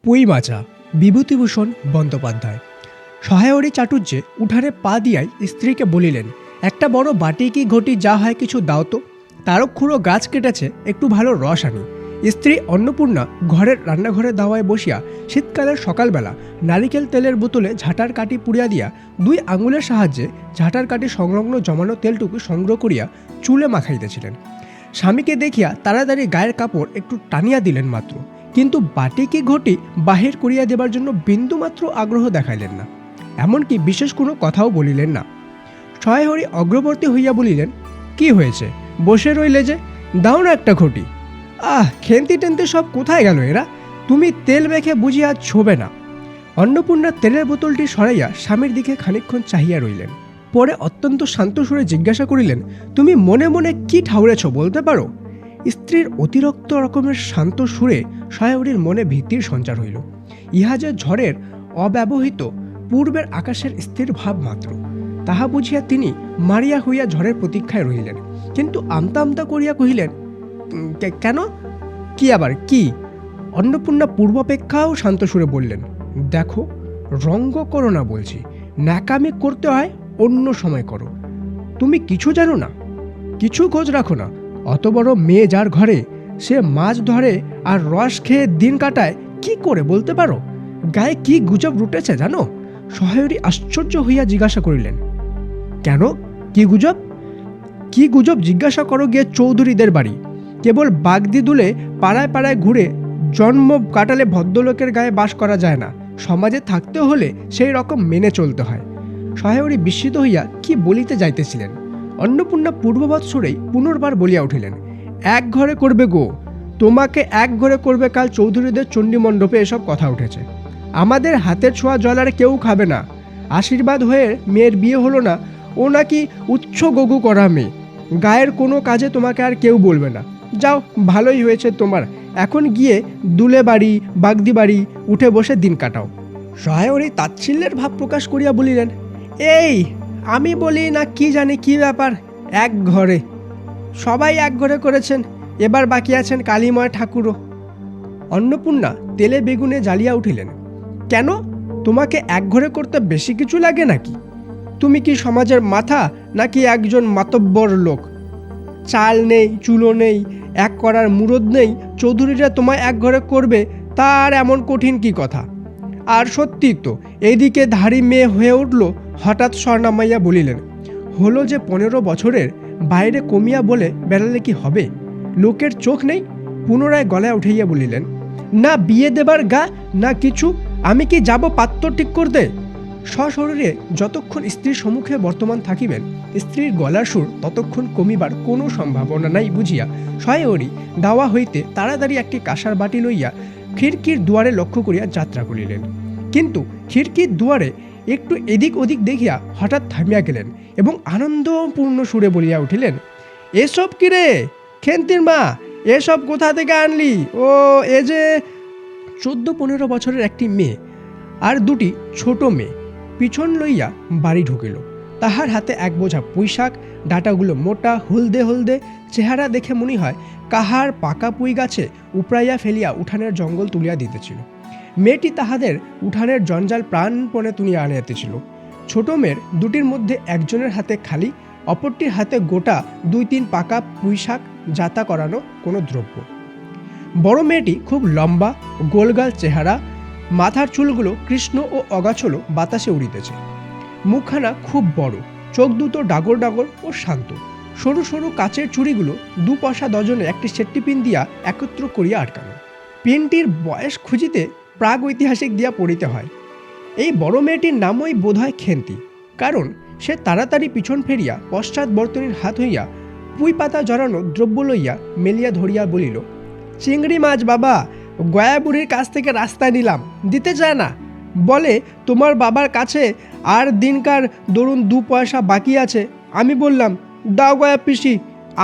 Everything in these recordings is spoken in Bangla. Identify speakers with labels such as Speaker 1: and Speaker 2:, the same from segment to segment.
Speaker 1: পুঁইমাচা বিভূতিভূষণ বন্দ্যোপাধ্যায়। সহায়রী চাটুর্যে উঠানে পা দিয়াই স্ত্রীকে বলিলেন, একটা বড় বাটি কি ঘটি যা হয় কিছু দাও তো, তারকখুড়ো গাছ কেটেছে, একটু ভালো রস আনি। স্ত্রী অন্নপূর্ণা ঘরের রান্নাঘরে দাওয়ায় বসিয়া শীতকালের সকালবেলা নারিকেল তেলের বোতলে ঝাঁটার কাঠি পুড়িয়া দিয়া 2 আঙুলের সাহায্যে ঝাঁটার কাঠি সংলগ্ন জমানো তেলটুকু সংগ্রহ করিয়া চুলে মাখাইতেছিলেন। স্বামীকে দেখিয়া তাড়াতাড়ি গায়ের কাপড় একটু টানিয়া দিলেন মাত্র, কিন্তু বাটি কি ঘটি বাহির করিয়া দেবার জন্য বিন্দুমাত্র আগ্রহ দেখাইলেন না, এমনকি বিশেষ কোনো কথাও বলিলেন না। সহায়রী অগ্রবর্তী হইয়া বলিলেন, কি হয়েছে, বসে রইলে যে, দাও না একটা ঘটি। খেন্তি টেন্তি সব কোথায় গেল এরা, তুমি তেল মেখে বুঝিয়া ছোবে না। অন্নপূর্ণা তেলের বোতলটি সরাইয়া স্বামীর দিকে খানিকক্ষণ চাহিয়া রইলেন, পরে অত্যন্ত শান্ত সুরে জিজ্ঞাসা করিলেন, তুমি মনে মনে কি ঠাউরেছ বলতে পারো? স্ত্রীর অতিরিক্ত রকমের শান্ত সুরে সহায়রীর মনে ভীতির সঞ্চার হইল। ইহা যে ঝড়ের অব্যবহিত পূর্বের আকাশের স্থির ভাব মাত্র, তাহা বুঝিয়া তিনি মারিয়া হইয়া ঝড়ের প্রতীক্ষায় রহিলেন, কিন্তু আমতা আমতা করিয়া কহিলেন, কেন, কি আবার কি? অন্নপূর্ণা পূর্বাপেক্ষাও শান্ত সুরে বললেন, দেখো, রঙ্গ করো না বলছি, ন্যাকামি করতে হয় অন্য সময় করো। তুমি কিছু জানো না, কিছু খোঁজ রাখো না। অত বড় মেয়ে যার ঘরে, সে মাছ ধরে আর রস খেয়ে দিন কাটায়, কি করে বলতে পারো? গায়ে কি গুজব রুটেছে জানো? সহায়রী আশ্চর্য হইয়া জিজ্ঞাসা করিলেন, কেন, কি গুজব? কি গুজব জিজ্ঞাসা করো গিয়ে চৌধুরীদের বাড়ি। কেবল বাগদি দুলে পাড়ায় পাড়ায় ঘুরে জন্ম কাটালে ভদ্রলোকের গায়ে বাস করা যায় না, সমাজে থাকতে হলে সেই রকম মেনে চলতে হয়। সহায়রী বিস্মিত হইয়া কি বলিতে যাইতেছিলেন, অন্নপূর্ণা পূর্ববৎ সুরেই পুনর্বার বলিয়া উঠিলেন, এক ঘরে করবে গো, তোমাকে এক ঘরে করবে। কাল চৌধুরীদের চণ্ডীমণ্ডপে এসব কথা উঠেছে। আমাদের হাতের ছোঁয়া জল আর কেউ খাবে না। আশীর্বাদ হয়ে মেয়ের বিয়ে হলো না, ও নাকি উচ্চ গগু করা মেয়ে, গায়ের কোনো কাজে তোমাকে আর কেউ বলবে না। যাও, ভালোই হয়েছে তোমার, এখন গিয়ে দুলে বাড়ি বাগদি বাড়ি উঠে বসে দিন কাটাও। সহায়রী তাচ্ছিল্যের ভাব প্রকাশ করিয়া বলিলেন, এই আমি বলি না কি জানি কি ব্যাপার, এক ঘরে সবাই এক ঘরে করেছেন, এবার বাকি আছেন কালীময় ঠাকুরও। অন্নপূর্ণা তেলে বেগুনে জ্বালিয়া উঠিলেন, কেন, তোমাকে এক ঘরে করতে বেশি কিছু লাগে নাকি? তুমি কি সমাজের মাথা নাকি একজন মাতব্বর লোক? চাল নেই, চুলো নেই, এক করার মুরদ নেই, চৌধুরীরা তোমায় এক ঘরে করবে, তার এমন কঠিন কি কথা? আর সত্যি তো, এইদিকে ধাড়ি মেয়ে হয়ে উঠল। হঠাৎ স্বর্ণামাইয়া বলিলেন, হলো যে 15 বছরের, বাইরে কমিয়া বলে বেড়ালে কি হবে? লোকের চোখ নেই? পুনরায় গলায় উঠাইয়া বলিলেন, না বিয়ে দেবার গা না কিছু, আমি কি যাব পাত্র ঠিক করতে? সশরীরে যতক্ষণ স্ত্রীর সম্মুখে বর্তমান থাকিবেন, স্ত্রীর গলার সুর ততক্ষণ কমিবার কোনো সম্ভাবনা নাই বুঝিয়া সহায়রী দাওয়া হইতে তাড়াতাড়ি একটি কাঁসার বাটি লইয়া খিড়কির দুয়ারে লক্ষ্য করিয়া যাত্রা করিলেন। কিন্তু খিড়কির দুয়ারে একটু এদিক ওদিক দেখিয়া হঠাৎ থামিয়া গেলেন এবং আনন্দপূর্ণ সুরে বলিয়া উঠিলেন, এসব কিরে খেন্তির মা, এসব কোথা থেকে আনলি? ও এ যে 14-15 বছরের একটি মেয়ে আর 2টি ছোট মেয়ে পিছন লইয়া বাড়ি ঢুকিল। তাহার হাতে এক বোঝা পুঁইশাক, ডাঁটাগুলো মোটা, হলদে হলদে, চেহারা দেখে মনে হয় কাহার পাকা পুঁই গাছে উপড়াইয়া ফেলিয়া উঠানের জঙ্গল তুলিয়া দিতেছিল। মেয়েটি তাহাদের উঠানের জঞ্জাল প্রাণপণে তুলিয়া আনিয়াতেছিল। ছোট মেয়ের 2টির মধ্যে একজনের হাতে খালি, অপরটির হাতে গোটা 2-3 পাকা পুঁইশাক জাতা করানো কোনো দ্রব্য। বড় মেয়েটি খুব লম্বা, গোলগাল চেহারা, মাথার চুলগুলো কৃষ্ণ ও অগাছলো বাতাসে উড়িতেছে। মুখখানা খুব বড়, চোখ দুটো ডাগর ডাগর ও শান্ত। সরু সরু কাচের চুড়িগুলো 2 পয়সা ডজনে একটি সেট্টি পিন দিয়া একত্র করিয়া আটকানো। পিনটির বয়স খুঁজিতে প্রাগ ঐতিহাসিক দিয়া পড়িতে হয়। এই বড় মেয়েটির নামই বোধহয় খেন্তি, কারণ সে তাড়াতাড়ি পিছন ফেরিয়া পশ্চাৎ বর্তনীর হাত হইয়া পুঁই পাতা জড়ানো দ্রব্য লইয়া মেলিয়া ধরিয়া বলিল, চিংড়ি মাছ বাবা, গয়া বুড়ির কাছ থেকে রাস্তায় নিলাম, দিতে চায় না, বলে তোমার বাবার কাছে আর দিনকার দরুন 2 পয়সা বাকি আছে। আমি বললাম, দাও গয়া পিসি,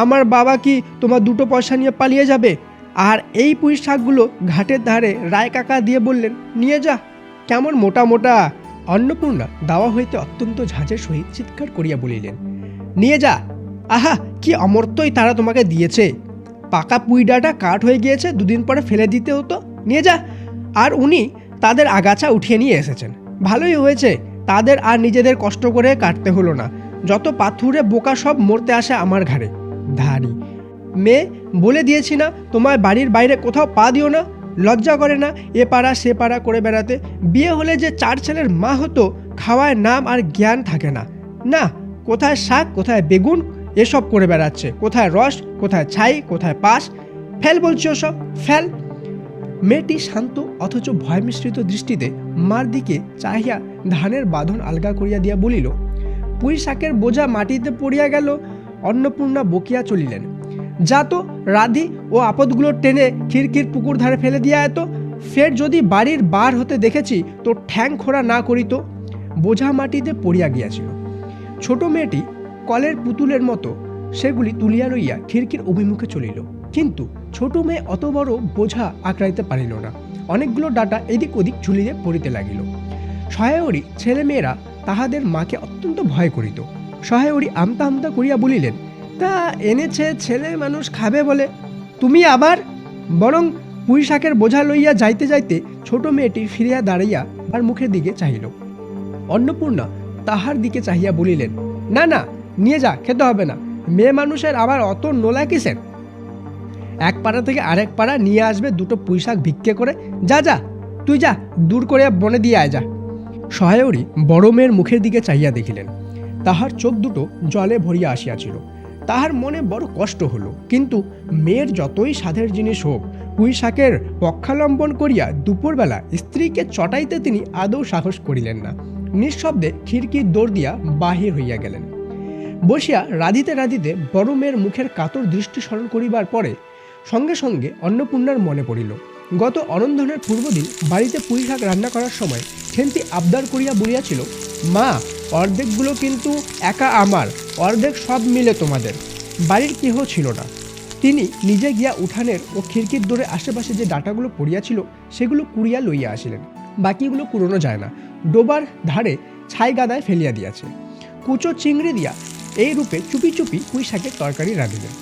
Speaker 1: আমার বাবা কি তোমার 2 পয়সা নিয়ে পালিয়ে যাবে? আর এই পুঁই শাকগুলো ঘাটের ধারে রায় কাকা দিয়ে বললেন, নিয়ে যা, কেমন মোটা মোটা। অন্নপূর্ণা দাওয়া হইতে অত্যন্ত ঝাঁঝের সহিত চিৎকার করিয়া বলিলেন, নিয়ে যা, আহা কি অমর্ত্যই তারা তোমাকে দিয়েছে, পাকা পুঁই ডাঁটা কাঠ হয়ে গিয়েছে, 2 দিন পরে ফেলে দিতে হতো, নিয়ে যা। আর উনি তাদের আগাছা উঠিয়ে নিয়ে এসেছেন। ভালোই হয়েছে, তাদের আর নিজেদের কষ্ট করে কাটতে হলো না। যত পাথুরে বোকা সব মরতে আসে আমার ঘাড়ে। ধারি মেয়ে, বলে দিয়েছি না তোমার বাড়ির বাইরে কোথাও পা দিও না। লজ্জা করে না এ পাড়া সে পাড়া করে বেড়াতে? বিয়ে হলে যে 4 ছেলের মা হতো, খাওয়ায় নাম আর জ্ঞান থাকে না। না, কোথায় শাক কোথায় বেগুন এসব করে বেড়াচ্ছে, কোথায় রস কোথায় ছাই কোথায় পাশ। ফেল বলছি ওসব, ফেল। মেয়েটি শান্ত অথচ ভয় মিশ্রিত দৃষ্টিতে মার দিকে চাহিয়া ধানের বাঁধন আলগা করিয়া দিয়া বলিল, পুঁই শাকের বোঝা মাটিতে পড়িয়া গেল। অন্নপূর্ণা বকিয়া চলিলেন, যা তো রাধি ও আপদগুলো টেনে খিড়কির পুকুর ধারে ফেলে দিয়া এত। ফের যদি বাড়ির বার হতে দেখেছি তো ঠ্যাং খোড়া না করিত। বোঝা মাটিতে পড়িয়া গিয়াছিল। ছোট মেয়েটি কলের পুতুলের মতো সেগুলি তুলিয়া লইয়া খিড়কির অভিমুখে চলিল। কিন্তু ছোট মেয়ে অত বড় বোঝা আঁকড়াইতে পারিল না। অনেকগুলো ডাটা এদিক ওদিক ঝুলিয়ে পড়িতে লাগিল। সহায়রী ছেলেমেয়েরা তাহাদের মাকে অত্যন্ত ভয় করিত। সহায়রী আমতা আমতা করিয়া বলিলেন, তা এনেছে ছেলে মানুষ খাবে বলে, তুমি আবার? বরং পুঁই শাকের বোঝা লইয়া যাইতে যাইতে ছোট মেয়েটি ফিরিয়া দাঁড়াইয়া আর মুখের দিকে চাহিল। অন্নপূর্ণা তাহার দিকে চাহিয়া বলিলেন, না না, নিয়ে যা, খেতে হবে না। মেয়ে মানুষের আবার অত নোলা কিসের? এক পাড়া থেকে আরেক পাড়া নিয়ে আসবে দুটো পুঁই শাক ভিক্ষে করে। যা যা, তুই যা, দূর করে বনে দিয়ে আয় যা। সহায়রী বড় মেয়ের মুখের দিকে চাহিয়া দেখিলেন। তাহার চোখ দুটো জলে ভরিয়া আসিয়াছিল। তাহার মনে বড় কষ্ট হলো। কিন্তু মেয়ের যতই সাধের জিনিস হোক, পুঁই শাকের পক্ষালম্বন করিয়া দুপুরবেলা স্ত্রীকে চটাইতে তিনি আদৌ সাহস করিলেন না। নিঃশব্দে খিড়কির দৌড় দিয়া বাহির হইয়া গেলেন। বসিয়া রাঁধিতে রাঁধিতে বড় মেয়ের মুখের কাতর দৃষ্টি স্মরণ করিবার পরে সঙ্গে সঙ্গে অন্নপূর্ণার মনে পড়িল, গত অরন্ধনের পূর্বদিন বাড়িতে পুঁই শাক রান্না করার সময় খেন্তি আবদার করিয়া বলিয়াছিল, মা, অর্ধেকগুলো কিন্তু একা আমার, অর্ধেক সব মিলে তোমাদের। বাড়ির কেহ ছিল না। তিনি নিজে গিয়া উঠানের ও খিড়কির দৌড়ে আশেপাশে যে ডাটাগুলো পড়িয়াছিল সেগুলো কুড়িয়া লইয়া আসিলেন। বাকিগুলো কুড়োনো যায় না, ডোবার ধারে ছাই গাদায় ফেলিয়া দিয়াছে। কুচো চিংড়ি দিয়া এই রূপে চুপি চুপি পুঁই শাকের তরকারি রাঁধিলেন।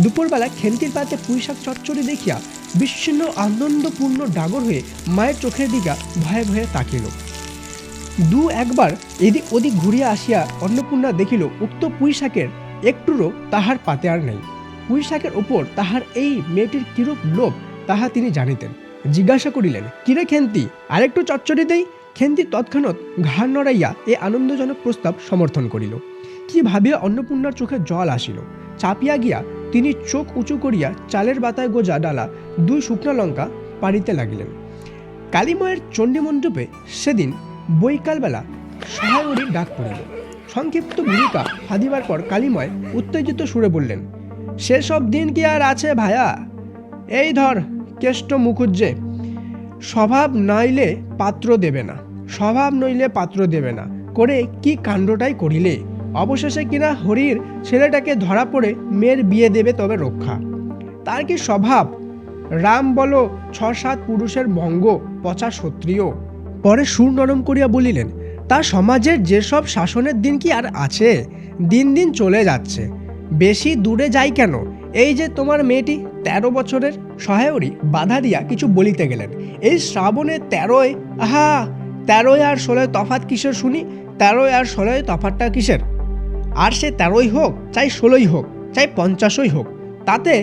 Speaker 1: দুপুরবেলা খেন্তির পাতে পুঁই শাক চচ্চড়ি দেখিয়া বিচ্ছিন্ন আনন্দপূর্ণ ডাগর হয়ে মায়ের চোখের দিকে ভয়ে ভয়ে তাকিল। দু একবার এদিক ওদিক ঘুরিয়া আসিয়া অন্নপূর্ণা দেখিল উক্ত পুঁই শাকের একটুরও তাহার পাতে আর নেই। পুঁই শাকের ওপর তাহার এই মেয়েটির কিরূপ লোভ তাহা তিনি জানিতেন। জিজ্ঞাসা করিলেন, কিরে খেন্তি, আরেকটু চচ্চড়ি দেই? খেন্তি তৎক্ষণাৎ ঘাড় নড়াইয়া এ আনন্দজনক প্রস্তাব সমর্থন করিল। কি ভাবিয়া অন্নপূর্ণার চোখে জল আসিল। চাপিয়া গিয়া তিনি চোখ উঁচু করিয়া চালের বাতায় গোজা ডালা 2 শুকনা লঙ্কা পাড়িতে লাগিলেন। কালীময়ের চণ্ডীমণ্ডপে সেদিন বৈকালবেলা সহায়রীর ডাক পড়িল। সংক্ষিপ্ত ভূমিকা হাদিবার পর কালীময় উত্তেজিত সুরে বললেন, সেসব দিন কি আর আছে ভায়া? এই ধর কেষ্ট মুখুজ্জে, স্বভাব নইলে পাত্র দেবে না, স্বভাব নইলে পাত্র দেবে না করে কি কাণ্ডটাই করিলে। অবশেষে কিনা হরির ছেলেটাকে ধরা পড়ে মেয়ের বিয়ে দেবে তবে রক্ষা। তার কি স্বভাব! রাম বলো 6-7 পুরুষের ভঙ্গ, পচা ক্ষত্রিয়। পরে সুর নরম করিয়া বলিলেন, তা সমাজের যেসব শাসনের দিন কি আর আছে? দিন দিন চলে যাচ্ছে, বেশি দূরে যাই কেন? এই যে তোমার মেয়েটি 13 বছরের। সহায়রী বাধা দিয়া কিছু বলিতে গেলেন। এই শ্রাবণে 13, আহা, 13 আর 16 তফাৎ কিসের শুনি? 13 আর 16 তফাৎটা কিসের? আর সে 13ই হোক, চাই 16ই হোক, চাই 50ই হোক, তাতে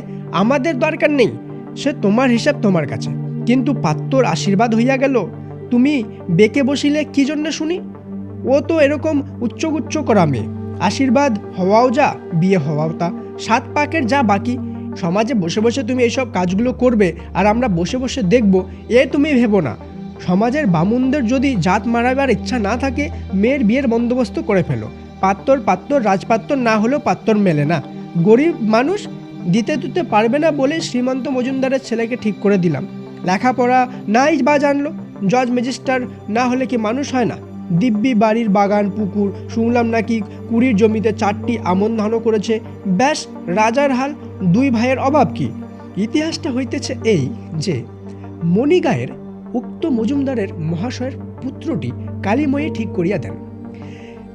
Speaker 1: আমাদের দরকার নেই। সে তোমার হিসাব তোমার কাছে। কিন্তু পাত্তর আশীর্বাদ হইয়া গেল, তুমি বেঁকে বসিলে কি জন্য শুনি? ও তো এরকম উচ্চগুচ্চ করা মেয়ে। আশীর্বাদ হওয়াও যা, বিয়ে হওয়াও তা, 7 পাকের যা বাকি। সমাজে বসে বসে তুমি এইসব কাজগুলো করবে আর আমরা বসে বসে দেখব, এ তুমি ভেবো না। সমাজের বামুনদের যদি জাত মারাবার ইচ্ছা না থাকে, মেয়ের বিয়ের বন্দোবস্ত করে ফেলো। পাত্তর রাজপাত্তর না হলেও পাত্তর মেলে না। গরিব মানুষ, দিতে পারবে না বলে শ্রীমন্ত মজুমদারের ছেলেকে ঠিক করে দিলাম। লেখাপড়া নাই বা জানলো, জজ ম্যাজিস্ট্রার না হলে কি মানুষ হয় না? দিব্যি বাড়ির বাগান পুকুর, শুনলাম নাকি 20 জমিতে 4টি আমন ধানও করেছে। ব্যাস রাজার হাল। 2 ভাইয়ের অভাব কি? ইতিহাসটা হইতেছে এই যে মণিগাঁয়ের উক্ত মজুমদারের মহাশয়ের পুত্রটি কালীময়ী ঠিক করিয়া দেন।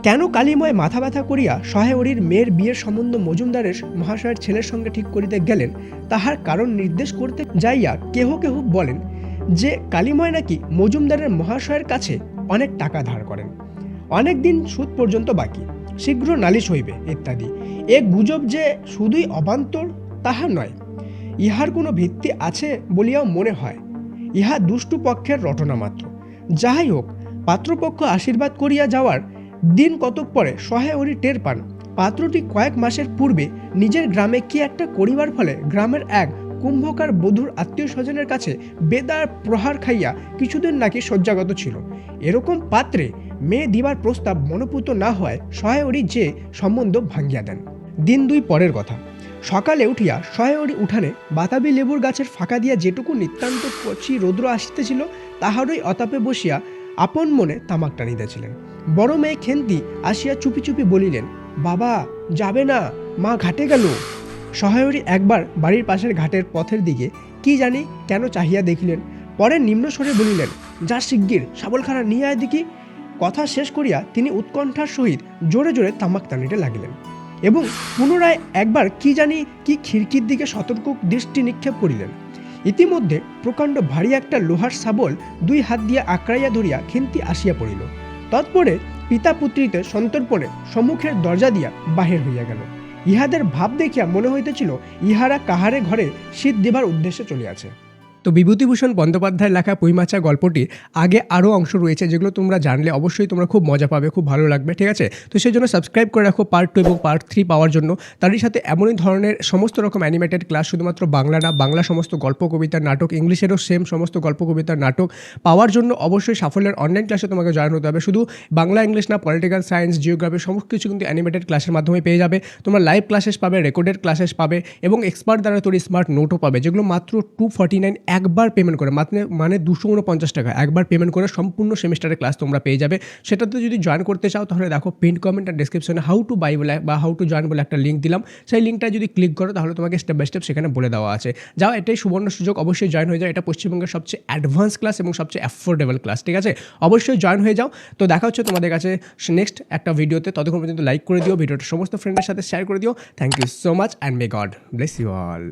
Speaker 1: কেন কালীময় মাথা ব্যথা করিয়া সহায়রীর মেয়ের বিয়ের সম্বন্ধ মজুমদারের মহাশয়ের ছেলের সঙ্গে ঠিক করিতে গেলেন, তাহার কারণ নির্দেশ করতে যাইয়া কেহ কেহ বলেন, যে কালিময় নাকি মজুমদারের মহাশয়ের কাছে অনেক টাকা ধার করেন, অনেক দিন সুদ পর্যন্ত বাকি, শীঘ্র নালিশ হইবে ইত্যাদি। এ গুজব যে শুধুই অবান্তর তাহা নয়, ইহার কোনো ভিত্তি আছে বলিয়াও মনে হয়। ইহা দুষ্টু পক্ষের রটনা মাত্র। যাহাই হোক, পাত্রপক্ষ আশীর্বাদ করিয়া যাওয়ার দিন কতক পরে সহায়রি টের পান পাত্রটি কয়েক মাসের পূর্বে নিজের গ্রামে কি একটা করিবার ফলে গ্রামের এক কুম্ভকার বধূর আত্মীয় স্বজনের কাছে বেদার প্রহার খাইয়া কিছুদিন নাকি শয্যাগত ছিল। এরকম পাত্রে মেয়ে দিবার প্রস্তাব মনোপুত না হয় সহায়রি যে সম্বন্ধ ভাঙ্গিয়া দেন। দিন দুই পরের কথা, সকালে উঠিয়া সহায়রি উঠানে বাতাবি লেবুর গাছের ফাঁকা দিয়া যেটুকু নিতান্ত কচি রৌদ্র আসিতেছিল তাহারই অতাপে বসিয়া আপন মনে তামাক টানিতেছিলেন। বড় মেয়ে খেন্তি আসিয়া চুপি চুপি বলিলেন, বাবা যাবে না, মা ঘাটে গেল। সহায়রি একবার বাড়ির পাশের ঘাটের পথের দিকে কি জানি কেন চাহিয়া দেখিলেন, পরে নিম্নস্বরে বলিলেন, যা শিগগির শাবলখানা নিয়ে আয় দেখি। কথা শেষ করিয়া তিনি উৎকণ্ঠার সহিত জোরে জোরে তামাক টানিতে লাগিলেন এবং পুনরায় একবার কি জানি কি খিড়কির দিকে সতর্ক দৃষ্টি নিক্ষেপ করিলেন। ইতিমধ্যে প্রকাণ্ড ভারী একটা লোহার শাবল দুই হাত দিয়া আঁকড়াইয়া ধরিয়া খেন্তি আসিয়া পড়িল। তৎপরে পিতা পুত্রীতে সন্তর্পণে সম্মুখের দরজা দিয়া বাহির হইয়া গেল। ইহাদের ভাব দেখিয়া মনে হইতেছিল ইহারা কাহারে ঘরে শীত দেবার উদ্দেশ্যে চলিয়াছে। তো বিভূতিভূষণ বন্দ্যোপাধ্যায়ের লেখা পুঁইমাছা গল্পটির আগে আরও অংশ রয়েছে, যেগুলো তোমরা জানলে অবশ্যই তোমরা খুব মজা পাবে, খুব ভালো লাগবে, ঠিক আছে? তো সেই জন্য সাবস্ক্রাইব করে রাখো পার্ট 2 এবং পার্ট 3 পাওয়ার জন্য। তারই সাথে এমনই ধরনের সমস্ত রকম অ্যানিমেটেড ক্লাস, শুধুমাত্র বাংলা না, বাংলা সমস্ত গল্প কবিতার নাটক, ইংলিশেরও সেম সমস্ত গল্প কবিতার নাটক পাওয়ার জন্য অবশ্যই সাফল্যের অনলাইন ক্লাসে তোমাকে জয়েন হতে হবে। শুধু বাংলা ইংলিশ না, পলিটিক্যাল সায়েন্স, জিওগ্রাফি সমস্ত কিছু কিন্তু অ্যানিমেটেড ক্লাসের মাধ্যমে পেয়ে যাবে। তোমরা লাইভ ক্লাসেস পাবে, রেকর্ডেড ক্লাসেস পাবে এবং এক্সপার্ট দ্বারা তৈরি স্মার্ট নোটও পাবে, যেগুলো মাত্র 249 একবার পেমেন্ট করে, মানে 249 টাকা একবার পেমেন্ট করে সম্পূর্ণ সেমিস্টারের ক্লাস তোমরা পেয়ে যাবে। সেটাতে যদি জয়েন করতে চাও তাহলে দেখো পিন কমেন্ট আর ডেসক্রিপশনে হাউ টু বাই বলে বা হাউ টু জয়েন বলে একটা লিঙ্ক দিলাম। সেই লিঙ্কটা যদি ক্লিক করো তাহলে তোমাকে স্টেপ বাই স্টেপ সেখানে বলে দেওয়া আছে। যাও, এটাই সুবর্ণ সুযোগ, অবশ্যই জয়েন হয়ে যাও। এটা পশ্চিমবঙ্গের সবচেয়ে অ্যাডভান্স ক্লাস এবং সবচেয়ে অ্যাফোর্ডেবল ক্লাস, ঠিক আছে? অবশ্যই জয়েন হয়ে যাও। তো দেখা হচ্ছে তোমাদের কাছে নেক্সট একটা ভিডিওতে। ততক্ষণ পর্যন্ত লাইক করে দিও, ভিডিওটা সমস্ত ফ্রেন্ডের সাথে শেয়ার করে দিও। Thank you so much and may God bless you all.